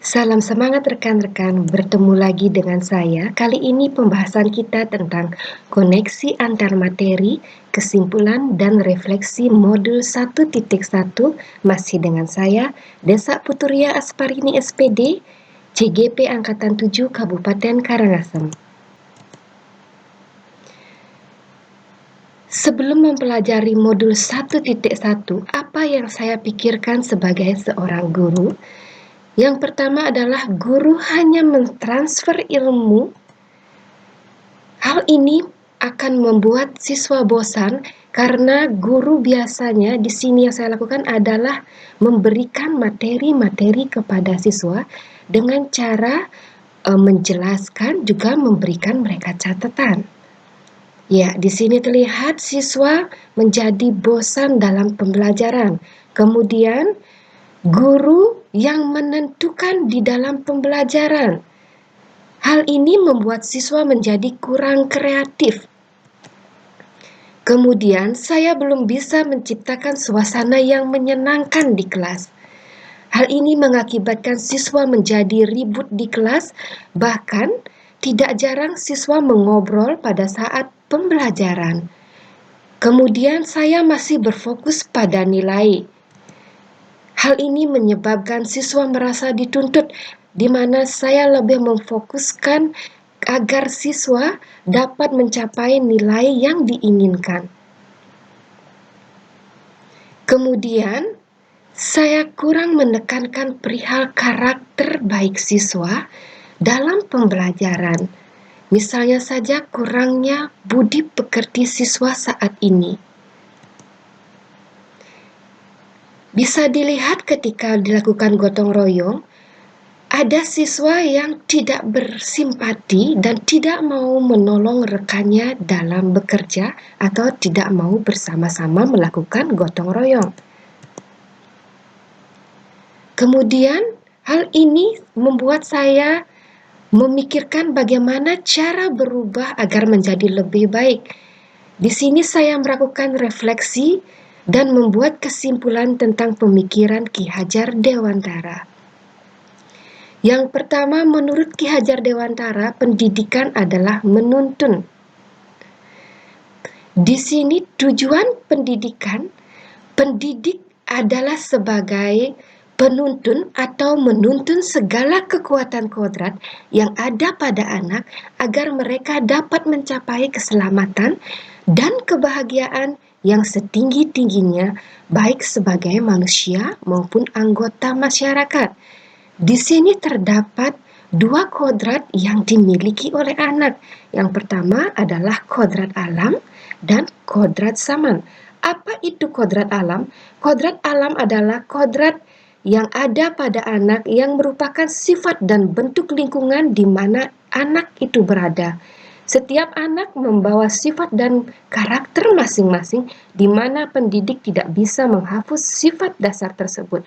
Salam semangat rekan-rekan, bertemu lagi dengan saya. Kali ini pembahasan kita tentang koneksi antar materi, kesimpulan, dan refleksi modul 1.1 masih dengan saya, Desa Puturia Asparini SPD, CGP Angkatan 7 Kabupaten Karangasem. Sebelum mempelajari modul 1.1, apa yang saya pikirkan sebagai seorang guru? Yang pertama adalah guru hanya mentransfer ilmu. Hal ini akan membuat siswa bosan karena guru biasanya di sini yang saya lakukan adalah memberikan materi-materi kepada siswa dengan cara menjelaskan juga memberikan mereka catatan. Ya, di sini terlihat siswa menjadi bosan dalam pembelajaran. Kemudian guru yang menentukan di dalam pembelajaran. Hal ini membuat siswa menjadi kurang kreatif. Kemudian saya belum bisa menciptakan suasana yang menyenangkan di kelas. Hal ini mengakibatkan siswa menjadi ribut di kelas, bahkan tidak jarang siswa mengobrol pada saat pembelajaran. Kemudian saya masih berfokus pada nilai. Hal ini menyebabkan siswa merasa dituntut, di mana saya lebih memfokuskan agar siswa dapat mencapai nilai yang diinginkan. Kemudian, saya kurang menekankan perihal karakter baik siswa dalam pembelajaran. Misalnya saja kurangnya budi pekerti siswa saat ini. Bisa dilihat ketika dilakukan gotong royong, ada siswa yang tidak bersimpati dan tidak mau menolong rekannya dalam bekerja atau tidak mau bersama-sama melakukan gotong royong. Kemudian, hal ini membuat saya memikirkan bagaimana cara berubah agar menjadi lebih baik. Di sini saya melakukan refleksi dan membuat kesimpulan tentang pemikiran Ki Hajar Dewantara. Yang pertama, menurut Ki Hajar Dewantara, pendidikan adalah menuntun. Di sini tujuan pendidikan, pendidik adalah sebagai penuntun atau menuntun segala kekuatan kodrat yang ada pada anak agar mereka dapat mencapai keselamatan dan kebahagiaan yang setinggi-tingginya baik sebagai manusia maupun anggota masyarakat. Di sini terdapat dua kodrat yang dimiliki oleh anak. Yang pertama adalah kodrat alam dan kodrat zaman. Apa itu kodrat alam? Kodrat alam adalah kodrat yang ada pada anak yang merupakan sifat dan bentuk lingkungan di mana anak itu berada. Setiap anak membawa sifat dan karakter masing-masing di mana pendidik tidak bisa menghapus sifat dasar tersebut.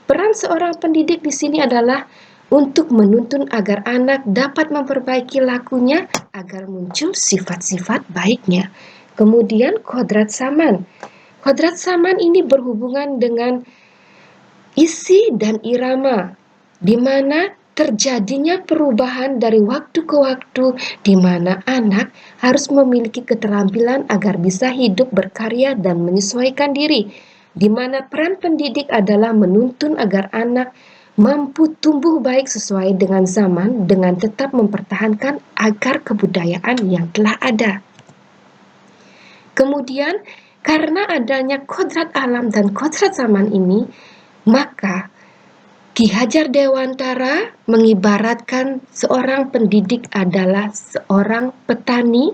Peran seorang pendidik di sini adalah untuk menuntun agar anak dapat memperbaiki lakunya agar muncul sifat-sifat baiknya. Kemudian kodrat zaman. Kodrat zaman ini berhubungan dengan isi dan irama, di mana terjadinya perubahan dari waktu ke waktu, di mana anak harus memiliki keterampilan agar bisa hidup berkarya dan menyesuaikan diri, di mana peran pendidik adalah menuntun agar anak mampu tumbuh baik sesuai dengan zaman dengan tetap mempertahankan agar kebudayaan yang telah ada. Kemudian, karena adanya kodrat alam dan kodrat zaman ini, maka Ki Hajar Dewantara mengibaratkan seorang pendidik adalah seorang petani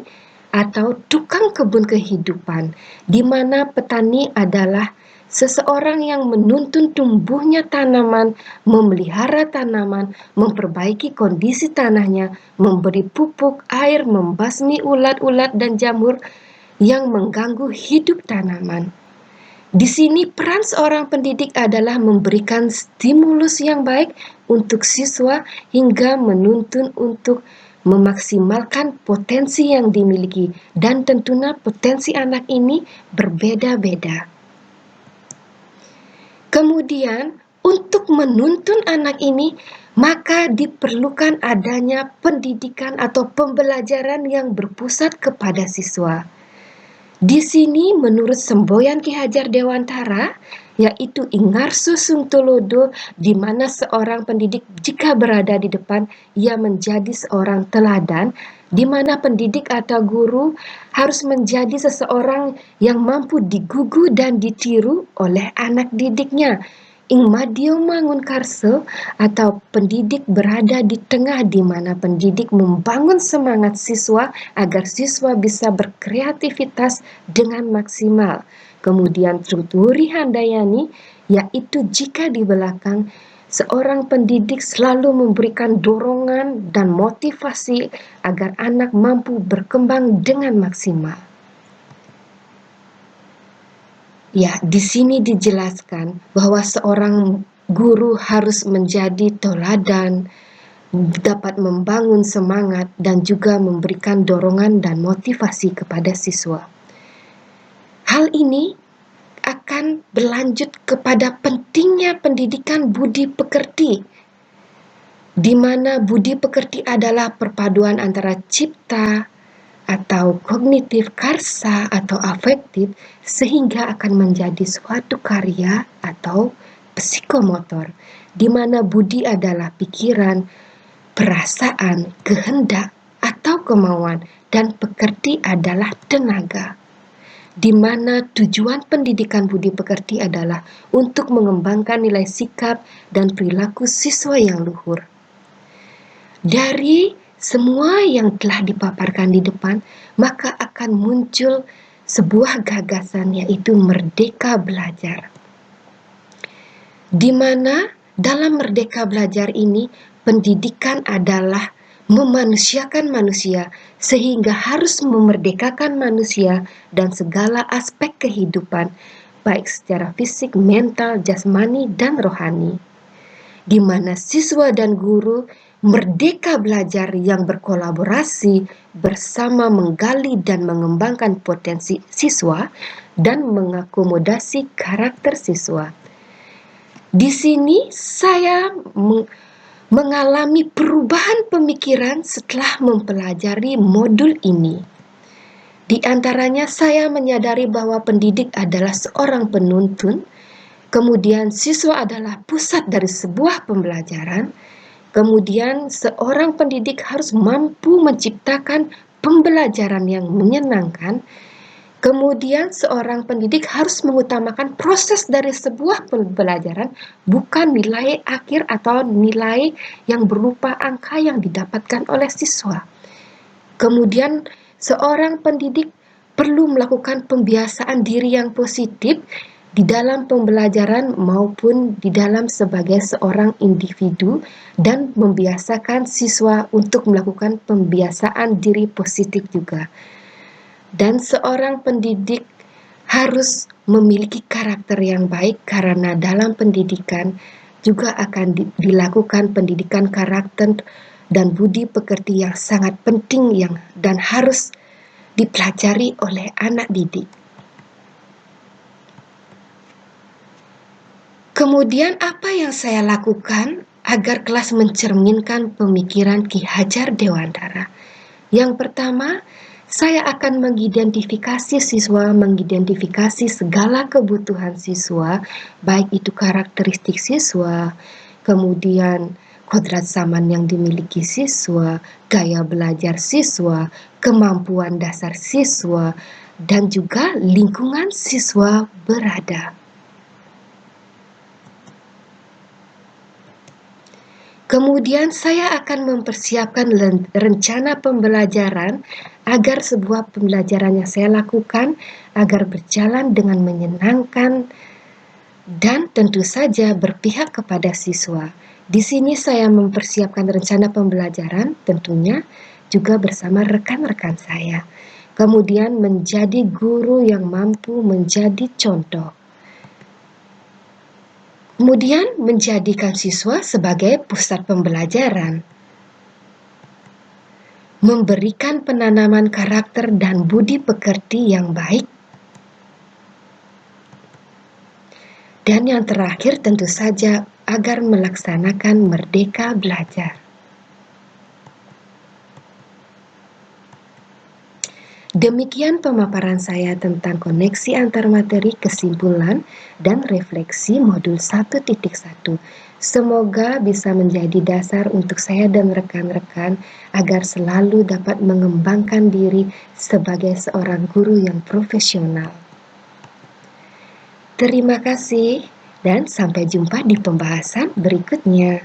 atau tukang kebun kehidupan, di mana petani adalah seseorang yang menuntun tumbuhnya tanaman, memelihara tanaman, memperbaiki kondisi tanahnya, memberi pupuk, air, membasmi ulat-ulat dan jamur yang mengganggu hidup tanaman. Di sini peran seorang pendidik adalah memberikan stimulus yang baik untuk siswa hingga menuntun untuk memaksimalkan potensi yang dimiliki, dan tentunya potensi anak ini berbeda-beda. Kemudian, Untuk menuntun anak ini, maka diperlukan adanya pendidikan atau pembelajaran yang berpusat kepada siswa. Di sini menurut semboyan Ki Hajar Dewantara, yaitu Ingarsu Sungtolodo, di mana seorang pendidik jika berada di depan, ia menjadi seorang teladan, di mana pendidik atau guru harus menjadi seseorang yang mampu digugu dan ditiru oleh anak didiknya. Ing Madyo Mangun Karso atau pendidik berada di tengah, di mana pendidik membangun semangat siswa agar siswa bisa berkreativitas dengan maksimal. Kemudian Tuturi Handayani, yaitu jika di belakang seorang pendidik selalu memberikan dorongan dan motivasi agar anak mampu berkembang dengan maksimal. Ya, di sini dijelaskan bahwa seorang guru harus menjadi teladan, dapat membangun semangat dan juga memberikan dorongan dan motivasi kepada siswa. Hal ini akan berlanjut kepada pentingnya pendidikan budi pekerti, di mana budi pekerti adalah perpaduan antara cipta atau kognitif, karsa atau afektif, sehingga akan menjadi suatu karya atau psikomotor, di mana budi adalah pikiran, perasaan, kehendak, atau kemauan, dan pekerti adalah tenaga, di mana tujuan pendidikan budi pekerti adalah untuk mengembangkan nilai sikap dan perilaku siswa yang luhur. Dari semua yang telah dipaparkan di depan, maka akan muncul sebuah gagasan, yaitu merdeka belajar. Di mana dalam merdeka belajar ini, pendidikan adalah memanusiakan manusia, sehingga harus memerdekakan manusia dan segala aspek kehidupan, baik secara fisik, mental, jasmani, dan rohani. Di mana siswa dan guru merdeka belajar yang berkolaborasi bersama menggali dan mengembangkan potensi siswa dan mengakomodasi karakter siswa. Di sini saya mengalami perubahan pemikiran setelah mempelajari modul ini. Di antaranya saya menyadari bahwa pendidik adalah seorang penuntun, kemudian siswa adalah pusat dari sebuah pembelajaran. Kemudian seorang pendidik harus mampu menciptakan pembelajaran yang menyenangkan. Kemudian seorang pendidik harus mengutamakan proses dari sebuah pembelajaran, bukan nilai akhir atau nilai yang berupa angka yang didapatkan oleh siswa. Kemudian seorang pendidik perlu melakukan pembiasaan diri yang positif di dalam pembelajaran maupun di dalam sebagai seorang individu, dan membiasakan siswa untuk melakukan pembiasaan diri positif juga. Dan seorang pendidik harus memiliki karakter yang baik, karena dalam pendidikan juga akan dilakukan pendidikan karakter dan budi pekerti yang sangat penting dan harus dipelajari oleh anak didik. Kemudian apa yang saya lakukan agar kelas mencerminkan pemikiran Ki Hajar Dewantara? Yang pertama, saya akan mengidentifikasi siswa, mengidentifikasi segala kebutuhan siswa, baik itu karakteristik siswa, kemudian kodrat zaman yang dimiliki siswa, gaya belajar siswa, kemampuan dasar siswa, dan juga lingkungan siswa berada. Kemudian saya akan mempersiapkan rencana pembelajaran agar sebuah pembelajaran yang saya lakukan agar berjalan dengan menyenangkan dan tentu saja berpihak kepada siswa. Di sini saya mempersiapkan rencana pembelajaran tentunya juga bersama rekan-rekan saya. Kemudian menjadi guru yang mampu menjadi contoh. Kemudian menjadikan siswa sebagai pusat pembelajaran. Memberikan penanaman karakter dan budi pekerti yang baik. Dan yang terakhir tentu saja agar melaksanakan Merdeka Belajar. Demikian pemaparan saya tentang koneksi antar materi, kesimpulan, dan refleksi modul 1.1. Semoga bisa menjadi dasar untuk saya dan rekan-rekan agar selalu dapat mengembangkan diri sebagai seorang guru yang profesional. Terima kasih dan sampai jumpa di pembahasan berikutnya.